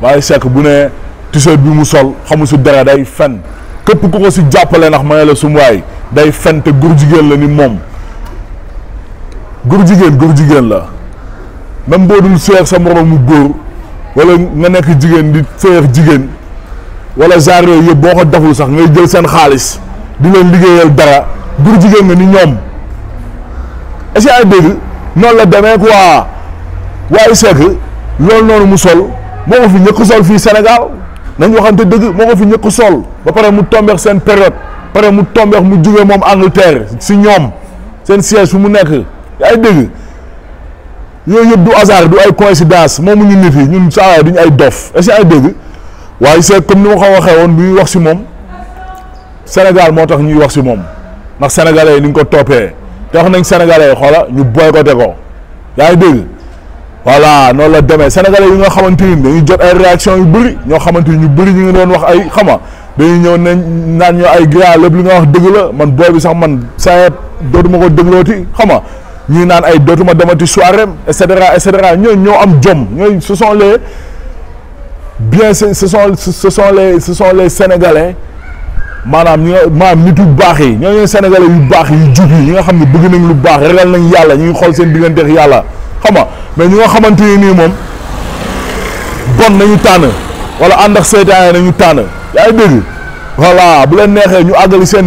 waaye Seck bu ne t-shirt bi mu sol xamu si dara day fen képp ku ko si jàppale ndax ma ne la sum waay day fen te góor jigéen la ni moom góor jigéen la même boo dul seex sa moroom mu góor wala nga nekk jigéen di seex jigéen wala genre yooyu yëpp boo ko deful sax ngay jël seen xaalis di leen liggéeyal dara góor jigéen nga ni ñoom est-ce que ay dégg noonu la demee quoi waaye Seck loolu noonu mu sol moo ko fi ñëkk sol fii Sénégal nañ waxante dëgg moo ko fi ñëkk sol ba pare mu tombeex seen période pare mu tombeex mu jógee moom Angleterre si ñoom seen siège fu mu nekk yaa ngi dégg yooyu yëpp du hasard du ay coïncidence moomu ñu nit yi ñun saa duñu ay dof est-ce que ay dégg waaye Seck comme ni ma ko waxee woon bi ñuy wax si moom Sénégal moo tax ñuy wax si moom ndax sénégalais yi ni nga ko toppee te wax nañ sénégalais yi xoola ñu boycotté ko yaa ngi dégg voilà noonu la demee sénégalais yi nga xamante ni dañuy jot ay réaction yu bëri ñoo xamante ni ñu bëri ñu ngi doon wax ay xama dañuy ñëw nañ naan ñoo ay gars lépp li nga wax dëgg la man booy bi sax man saa dootuma ko déglooti xama ñii naan ay dootuma demati soirée et cetera ñooñu ñoo am jom ñooy ce sont les bien ce sont les sénégalais maanaam nit yu baax yi ñooñu sénégalais yu baax yu jub yi ñi nga xam ne bëgg nañ lu baax ragal nañ yàlla ñu ngi xool seen diggante ak yàlla xam nga mais ñi nga xamante ni nii moom bon nañu tànn wala ànd ak seytaane nañu tànn yaa ngi dégg voilà bu leen neexee ñu àggali seen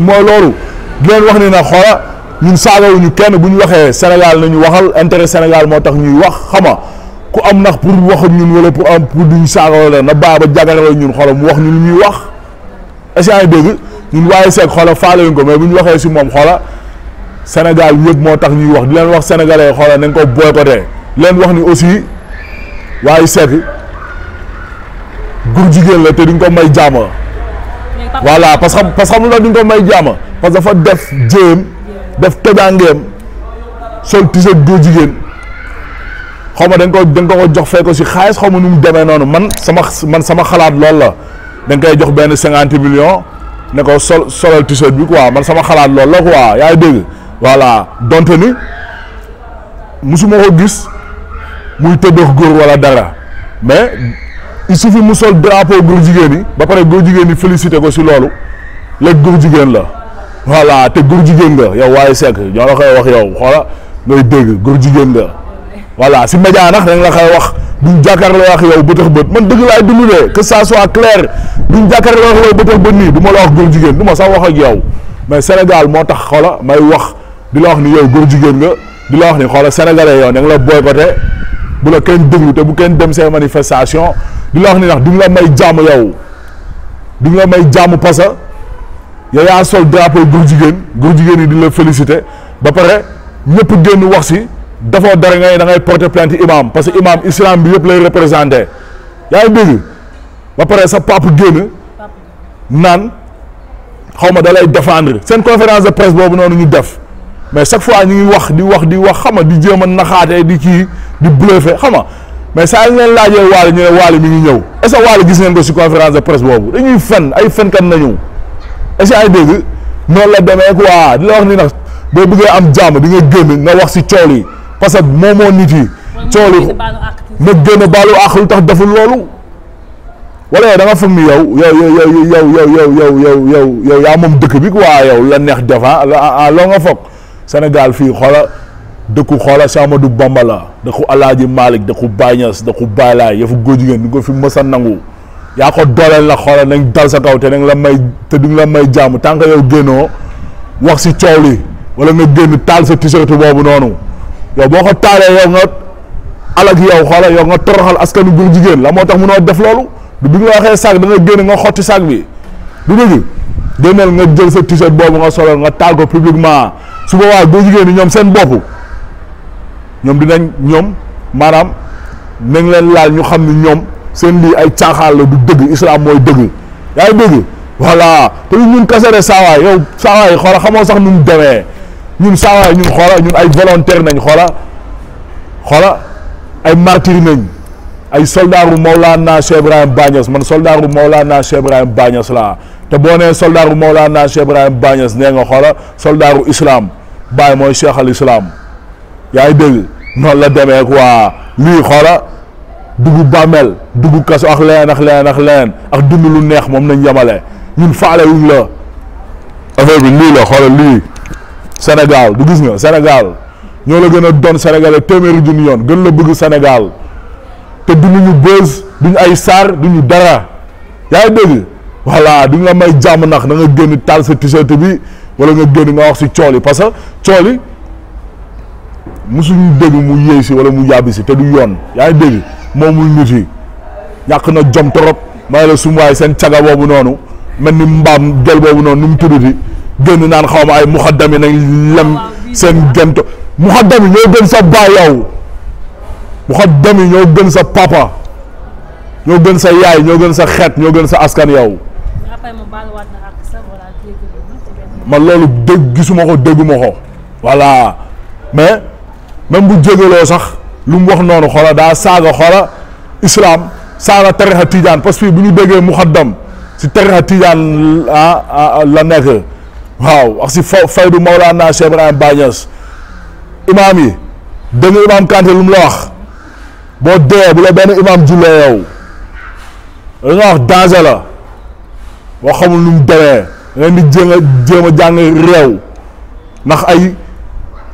mooy loolu di leen wax ni nag xoola ñun saagawuñu kenn bu ñu waxee Sénégal nañu waxal intérêt Sénégal moo tax ñuy wax xam nga ku am nax pour wax ak ñun wala pour duñu saagaw la na bàyyi ba jàggarale ñun xoola mu wax ñu lu ñuy wax est-ce que yaa ngi dégg ñun waaye Seck xoola faale wuñ ko mais bu ñu waxee si moom xoola Sénégal yëpp moo tax ñuy wax di leen wax sénégalais xoola nañ ko boycotté leen wax ni aussi waaye Seck góor jigéen la te duñ ko may jàmm voilà parce que xam nga duñ ko may jàmm parce que dafa def jéem def tojangeem sol t-shirt góor jigéen xaw ma dañ ko jox fay ko si xaalis xaw ma nu mu demee noonu man sama xalaat loolu la dañ koy jox benn 50 millions ne ko solal t-shirt bi quoi man sama xalaat loolu la quoi yaa ngi dégg voilà donte ni musuma ko gis muy tëddox góor wala dara mais il suffit mu sol drapeau góor jigéen yi ba pare góor jigéen yi félicité ko si loolu léegi góor jigéen la voilà te góor jigéen nga yow waaye Seck ñoo la koy wax yow xoola ngay dégg góor jigéen nga voilà si média nag dañ la koy wax duñ jàkkaarloo wax yow bëtax bët man dëgg laay dund de que ça soit clair duñ jàkkaarloo wax yow bëtax bët nii du ma la wax góor jigéen du ma sax wax ak yow mais Sénégal moo tax xoola may wax di la wax ni yow góor jigéen nga di la wax ni xoola sénégalais yow da nga la boycotté bu la kenn déglu te bu kenn dem seen manifestation di la wax ni ndax duñ la may jàmm yow duñ la may jàmm parce que yow yaa sol drapeau góor jigéen yi di la félicité ba pare ñëpp génn wax si dafoo dara da ngay porter plainte imam parce que imam islam bi yëpp lay représenté yaa ngi dégg ba pare sa papa génn naan xaw ma da lay défendre seen conférence de presse boobu noonu ñu def mais chaque fois ñu ngi wax di wax xam nga di jéem a naxaate di kii di bluffé xam nga mais saa ñu leen laajee Wally ñu ne Wally mi ngi ñëw est-ce que Wally gis ngeen ko si conférence de presse boobu dañuy fen ay fenkat nañu est-ce que ay dégg noonu la demee quoi di la wax ni nag boo bëggee am jàmm di nga génn nga wax si coow yi parce que moomoo nit yi coow yi nga génn baalu àq lu tax deful loolu wala yow da nga foog ni yow yaa moom dëkk bi quoi yow la neex defa loo nga foog Sénégal fii xoola dëkku xoola Cheikh Ahmadou Bamba la dëkku Alaaji Malick dëkku Baye Niass dëkku Baye Laye yëfu góor jigéen du ko fi mës a nangu yaa ko dooleel la xoola nañ dal sa kaw te nañ la may te duñ la may jàmm tant que yow génnoo wax si coow li wala nga génn taal sa t-shirt boobu noonu yow boo ko taalee yow nga alag yow xoola yow nga toroxal askanu góor jigéen la moo tax mënoo def loolu du bi nga waxee sac da nga génn nga xotti sac bi du dëgg génneel nga jël sa t-shirt boobu nga solal nga taal ko publiquement su boobaa góor jigéen ñi ñoom seen bopp ñoom dinañ ñoom maanaam nañ leen laal ñu xam ni ñoom seen lii ay caaxaan la du dëgg islam mooy dëgg yaa ngi dëgg voilà te ñun kasare saawaay yow saawaay xoola xamoo sax nu mu demee ñun saawaay ñun xoola ñun ay volontaire nañ xoola ay martyr nañ ay soldaaru Mawlana Cheikh Ibrahim Bañas man soldaaru Mawlana Cheikh Ibrahim Bañas laa te boo nee soldaaru Mawlana Cheikh Ibrahim Bañas nee nga xoola soldaaru islam Baye mooy Cheikh al Islam yaa ngi dégg noonu la demee quoi lii xoola dugg bàmmeel dugg kaso ak leen ak dund lu neex moom nañ yemale ñun faale wuñ la affaire bi lii la xoolal lii Sénégal du gis nga Sénégal ñoo la gën a doon Sénégalais téeméeri junni yoon gën la bëgg Sénégal te duñu bës duñu ay saar duñu dara yaa ngi dégg voilà duñu la may jàmm nax da nga génn taal sa t-shirt bi wala nga génn nga wax si cool yi parce que cool yi musuñu dégg mu yéey si wala mu yàbbi si te du yoon yaa ngi dégg moomul nit yi ñàkk na jom trop may la sumuwaay seen caga boobu noonu mel ni mbaam gel boobu noonu nu mu tuddati génn naan xaw ma ay muxaddam yi nañ lem seen gento muxaddam yi ñoo gën sa baay yow muxaddam yi ñoo gën sa papa ñoo gën sa yaay ñoo gën sa xeet ñoo gën sa askan yow man loolu dégg gisuma ko dégguma ko voilà mais même bu jégaloo sax lu mu wax noonu xoola daa saaga xoola islam saaga tarixa tijaan parce que bu ñu déggee muxaddam si tarixa tijaan la nekk waaw ak si faydu Mawlana Cheikh Ibrahim Baye Niass imaam yi dégg nga imaam Kanté lu mu la wax boo dee bu la benn imaam jullee yow da nga wax danger la boo xamul nu mu demee ngeen di jéem a jàng réew ndax ay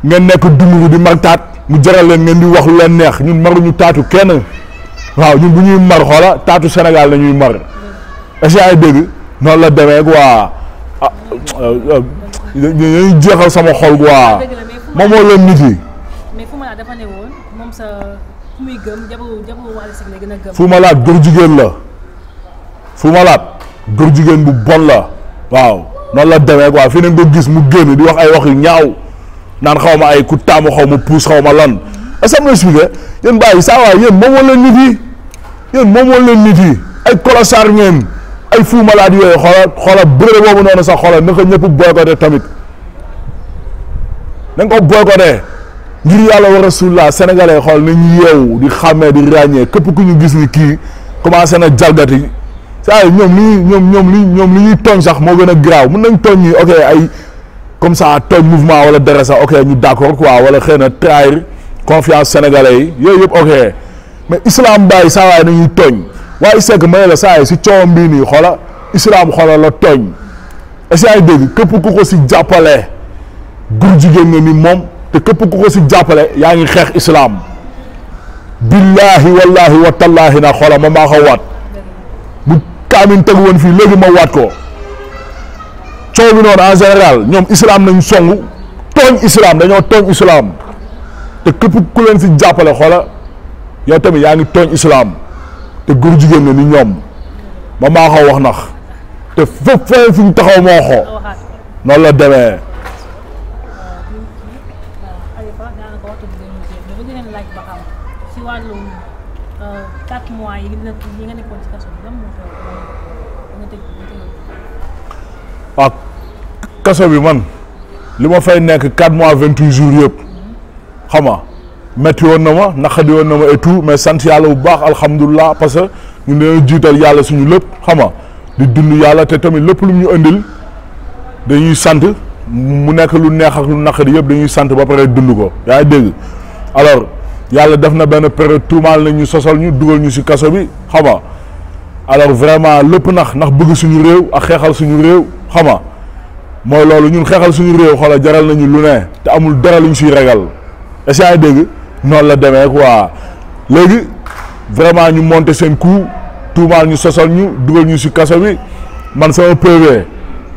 ngeen nekk dund di martaat mu jaral leen ngeen di wax lu leen neex ñun maruñu taatu kenn waaw ñun bu ñuy mar xoola taatu Sénégal la ñuy mar est-ce que ay dégg noonu la demee quoi ñuy jeexal sama xol quoi moom moo leen nit yi. mais Fou Malade dafa ne woon moom sa fu muy gëm jabaru Wally Seck la gën a gëm. Fou Malade góor jigéen la Fou Malade góor jigéen bu bon la waaw noonu la demee quoi fi nañ ko gis mu génn di wax ay wax yu ñaaw naan xaw ma ay ku taamu xaw ma puus xaw ma lan est-ce que am na expliqué yéen bàyyi saa waay yéen moom moo leen nit yi yéen moom moo leen nit yi ay colossar ngeen ay Fou Malade yooyu xoola bëre boobu noonu sax xoola naka ñëpp boycotté tamit nañ ko boycotté ngir yàlla wa rasulullah sénégalais xool nañ yeewu di xàmmee di ràññee képp ku ñu gis ni kii commencé na jalgati saa yi ñoom li ñuy tooñ sax moo gën a garaaw mën nañ tooñ ñi ok ay comme ça tooñ mouvement wala dara sax ok ñu d'accord quoi wala xëy na trahir confiance sénégalais yi yooyu yëpp ok mais islam bàyyi saa waay nañuy tooñ waaye c'est que may la saa yi si coowam bii nii xoola islam xoola la tooñ est-ce que ay dégg képp ku ko si jàppale góor jigéen nga ni moom te képp ku ko si jàppale yaa ngi xeex islam billahi wallahi wa tallahi na xoola ma maa ko waat bu kaamin tegu woon fii léegi ma waat ko coow bi noonu en général ñoom islam nañ songu tooñ islam dañoo tooñ islam te képp ku leen si jàppale xoola yow tamit yaa ngi tooñ islam te góor jigéen nga ni ñoom ma maa ko wax nax te fépp feneen fi ñu taxaw moo xoo noonu la demee. ci wàllum 4 mois yi nga nekkoon ci kaso bi lan moo xew nga tëj waaw kaso bi man li ma fay nekk 4 mois 28 jours yëpp xam nga métti woon na ma naqadi woon na ma et tout mais sant yàlla bu baax alhamdulilah parce que ñun dañoo jiital yàlla suñu lépp xam nga di dund yàlla te tamit lépp lu ñu indil dañuy sant mu nekk lu neex ak lu naqadi yëpp dañuy sant ba pare dund ko yaa ngi dégg alors yàlla def na benn période tuumaal nañ ñu sosal ñu dugal ñu ci kaso bi xam nga alors vraiment lépp ndax bëgg suñu réew ak xeexal suñu réew xam nga mooy loolu ñun xeexal suñu réew xoola jaral nañu lu ne te amul dara luñ siy ragal est-ce que yaa ngi dégg noonu la demee quoi léegi vraiment ñu monter seen coup tuumaal ñu sosal ñu dugal ñu ci kaso bi man sama PV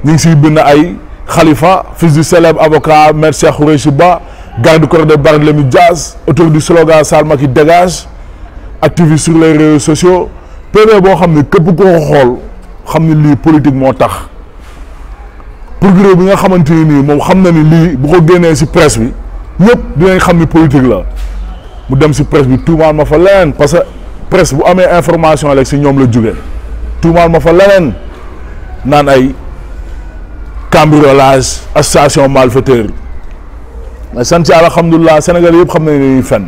ñu ngi siy bind ay Khalifa fils du célèbre avocat maître Cheikh Khoureyssi Ba garde corps de Barthélémy Dias auteur du slogan Sall Macky dégage activiste sur les réseaux sociaux PV boo xam ne képp koo xool xam ne lii politique moo tax procureur bi nga xamante ni nii moom xam na ni lii bu ko génnee ci presse bi ñëpp dinañ xam ni politique la mu dem ci presse bi tuumaal ma fa leneen parce que presse bu amee information rek ci ñoom la jóge tuumaal ma fa leneen naan ay cambriolage association malfaiteur mais sant yàlla alhamdulilah Sénégal yëpp xam nañ ne ñuy fen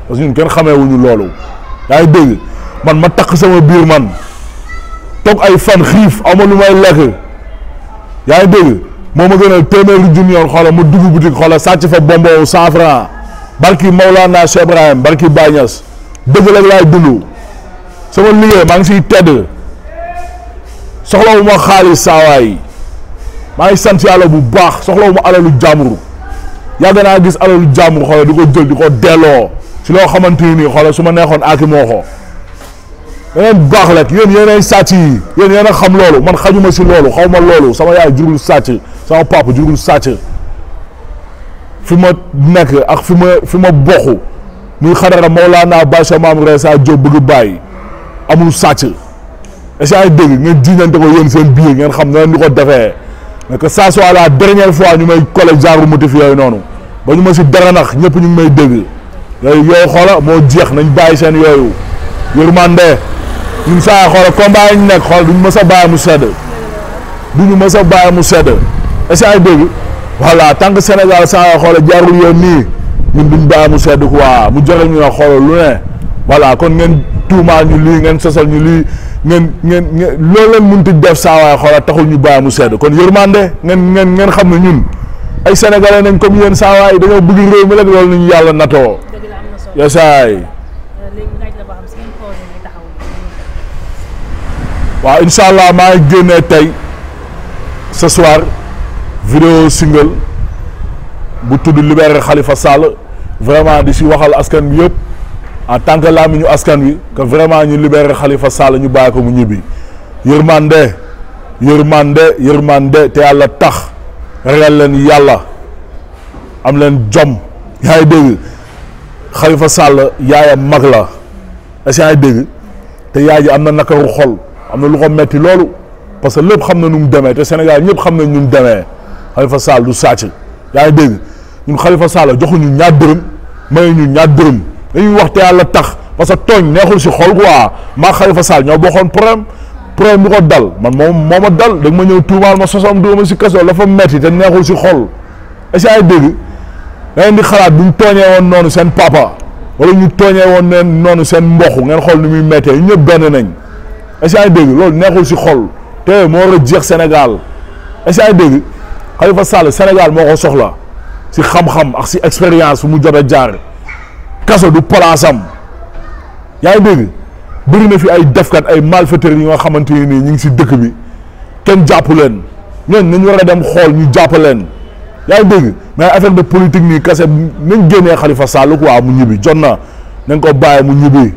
parce que ñun kenn xamee wuñu loolu yaa ngi dégg man ma takk sama biir man toog ay fan xiif ama lu may lekk yaa ngi dégg moo ma gënal téeméeri junni yoon xoola ma dugg boutique xoola sàcc fa bonbon 100 francs barki Mawlana Cheikh Ibrahim barki Baye Niass dëgg la laay dund sama liggéey maa ngi siy tedd soxlawuma xaalis saawaay maa ngi sant yàlla bu baax soxlawuma alalu jàmbur yàgg naa gis alalu jàmbur xoolal di ko jël di ko delloo si loo xamante ni xoolal su ma neexoon aaki moo ko yeneen baax rek yéen yéenay sàcc yi yéen yéen a xam loolu man xajuma si loolu xaw ma loolu sama yaay jurul sàcc sama papa jurul sàcc fi ma nekk ak fi ma bokku muy xadara Mawlana Bacha Maam Ressa Diop bëgg bàyyi amul sàcc est-ce que ay dégg ngeen jiñante ko yéen seen biir ngeen xam ne ni ko defee mais que ça soit la dernière fois ñu may collègue genre motif yooyu noonu ba ñu ma si dara nax ñëpp ñu ngi may dégg yooyu xoola moo jeex nañ bàyyi seen yooyu yërmande ñun saa xoola combat yi ñu nekk xool duñu mës a bàyyi mu sedd duñu mës a bàyyi mu sedd est-ce que ay dégg voilà tant que Sénégal saa xoola jaarul yoon nii ñun duñ bàyyi mu sedd quoi mu joxe ñu ne xoolal lu ne voilà kon ngeen tuumaal ñu lii ngeen sosal ñu lii ngeen loolu leen mënut a def saa waay xoolal taxul ñu bàyyi mu sedd kon yërmande ngeen xam ne ñun ay sénégalais nañ comme yéen saa waay dañoo bëgg réew mi rek loolu nañu yàlla natoo. yesaay waaw incha allah maa ngi génnee tey ce soir vidéo single bu tudd libérer Khalifa Sall vraiment di si waxal askan bi yëpp en tant que làmmiñu askan wi que vraiment ñu libérer Khalifa Sall ñu bàyyi ko mu ñibbi yërmande te yàlla tax ragal leen yàlla am leen jom yaa ngi dégg Khalifa Sall yaayam mag la est-ce que yaa ngi dégg te yaay ji am na nakaru xol am na lu ko metti loolu parce que lépp xam na nu mu demee te Sénégal ñëpp xam nañ nu mu demee Khalifa Sall du sàcc yaa ngi dégg ñun Khalifa Sall joxuñu ñaar dërëm mayuñu ñaar dërëm dañuy wax te yàlla tax parce que tooñ neexul si xol quoi maa Khalifa Sall ñoo bokkoon problème bu ko dal man moo ma dal da nga ma ñëw tuumaal ma sosam dóoma si kaso la fa metti te neexul si xol est-ce que ay dégg da ngeen di xalaat bu ñu tooñee woon noonu seen papa wala ñu tooñee woon neen noonu seen mboq ngeen xool ni muy méttee ñu ñëpp benn nañ est-ce que ay dégg loolu neexul si xol te moo war a jeex Sénégal est-ce que ay dégg Khalifa Sall Sénégal moo ko soxla si xam-xam ak si expérience fu mu jot a jaar kaso du palaasam yaa ngi dégg bëri na fi ay defkat ay malfaiteurs yi nga xamante ni nii ñu ngi si dëkk bi kenn jàpp leen ñooñu nañ war a dem xool ñu jàpp leen yaa ngi dégg mais affaire de politique nii kese nañ génnee Khalifa Sall quoi mu ñibbi jot na nañ ko bàyyi mu ñibbi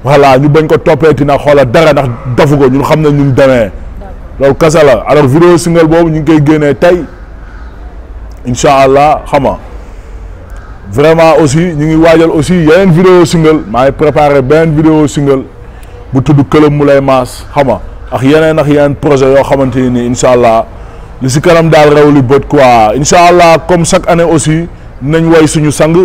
voilà ñu bañ ko toppeeti nag xoola dara ndax dafu ko ñun xam nañ ñu demee loolu kese la alors vidéo single boobu ñu ngi koy génnee tey incha allah xam nga vraiment aussi ñu ngi waajal aussi yeneen vidéo single maa ngi préparé benn vidéo single bu tudd këlam mu lay maas xam nga ak yeneen projet yoo xamante ni incha allah li si kanam daal raw li bët quoi incha allah comme chaque année aussi nañ way suñu sang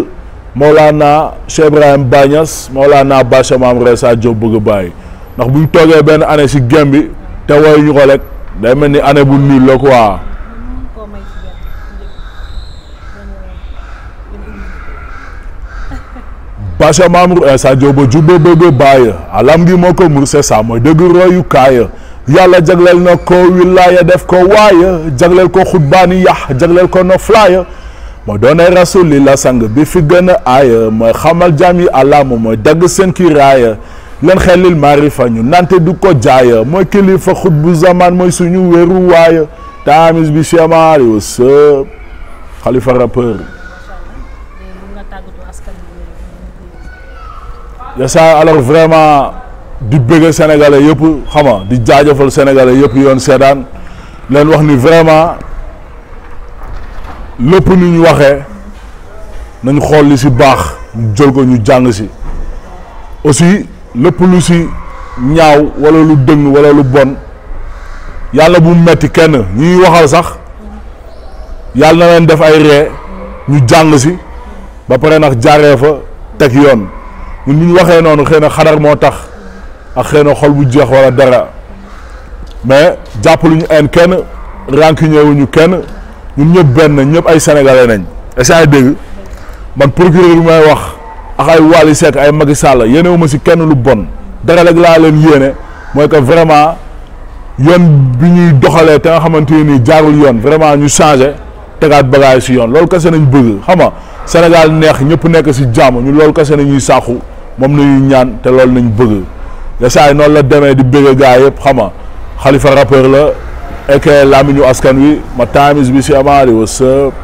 Mawlana Cheikh Ibrahim Baye Niass Mawlana Bacha Maam Ressa Diop bëgg bàyyi ndax buñ toogee benn année si gem bi te woy ñu ko rek day mel ni année bu nul la quoi. Bacha Maam Ressa Diop ba jubba bëgg bàyyi alam gi moo ko mur c'est ça mooy dëgg royu kaaya yàlla jagleel na ko wilaaya def ko waaya jagleel ko xutbaani yax jagleel ko no flaaya mooy doonay rasulillah sang bi fi gën a aaya mooy xamal jaam yi àlla moom mooy dagg seen ki raaya leen xelil maarifa ñu nante du ko jaaya mooy kilifa xutbu zaman mooy suñu wéeru waaya taamis bi chemari wa sëb Khalifa rappeur yasa alors vraiment di bëgg sénégalais yëpp xama di jaajëfal sénégalais yëpp yoon seedaan leen wax ni vraiment lépp ni ñu waxee nañ xool li si baax ñu jël ko ñu jàng si aussi lépp lu si ñaaw wala lu dëng wala lu bon yàlla bu metti kenn ñuy waxal sax yàlla na leen def ay ree ñu jàng si ba pare nag jaaree fa teg yoon ñun ñu waxee noonu xëy na xadar moo tax ak xëy na xol bu jeex wala dara mais jàppaluñu en kenn rancunier wuñu kenn ñun ñëpp benn ñëpp ay sénégalais nañ est-ce que ay dégg man procureur bi may wax ak ay Wally Seck ay Macky Sall yéene wu ma si kenn lu bon dara rek laa leen yéene mooy que vraiment yoon bi ñuy doxalee te nga xamante ni jaarul yoon vraiment ñu changé tegaat bagage si yoon loolu kese nañ bëgg xam nga Sénégal neex ñëpp nekk si jàmm ñu loolu kese nañuy sàqu moom nañuy ñaan te loolu nañ bëgg ya saa yi noonu la demee di bëgg gars yëpp xam nga Khalifa rappeur la ek lamiñu askan wi ma times bi si Amady what's up